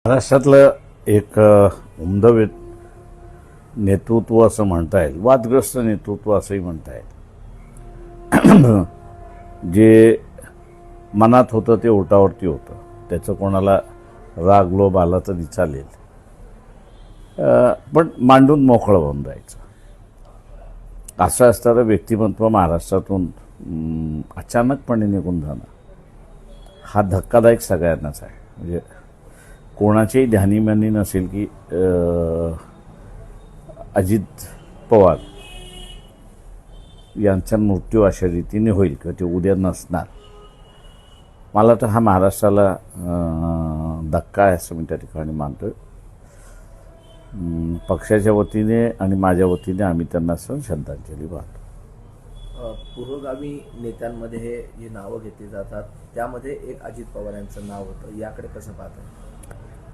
महाराष्ट्रातलं एक उमदं नेतृत्व असं म्हणता येईल, वादग्रस्त नेतृत्व असंही म्हणता येईल. जे मनात होतं ते ओटावरती होतं, त्याचं कोणाला राग लोभ आला तरी चालेल, पण मांडून मोकळं होऊन जायचं. असं असणारं व्यक्तिमत्व महाराष्ट्रातून अचानकपणे निघून जाणं हा धक्कादायक सगळ्यांनाच आहे. म्हणजे कोणाच्याही ध्यानीमानी नसेल की अजित पवार यांचा मृत्यू अशा रीतीने होईल किंवा ते उद्या नसणार. मला तर हा महाराष्ट्राला धक्का आहे असं मी त्या ठिकाणी मानतो. पक्षाच्या वतीने आणि माझ्या वतीने आम्ही त्यांना श्रद्धांजली वाहतो. पुरोगामी नेत्यांमध्ये हे जे नावं घेतली जातात त्यामध्ये एक अजित पवार यांचं नाव होतं, याकडे कसं पाहतात?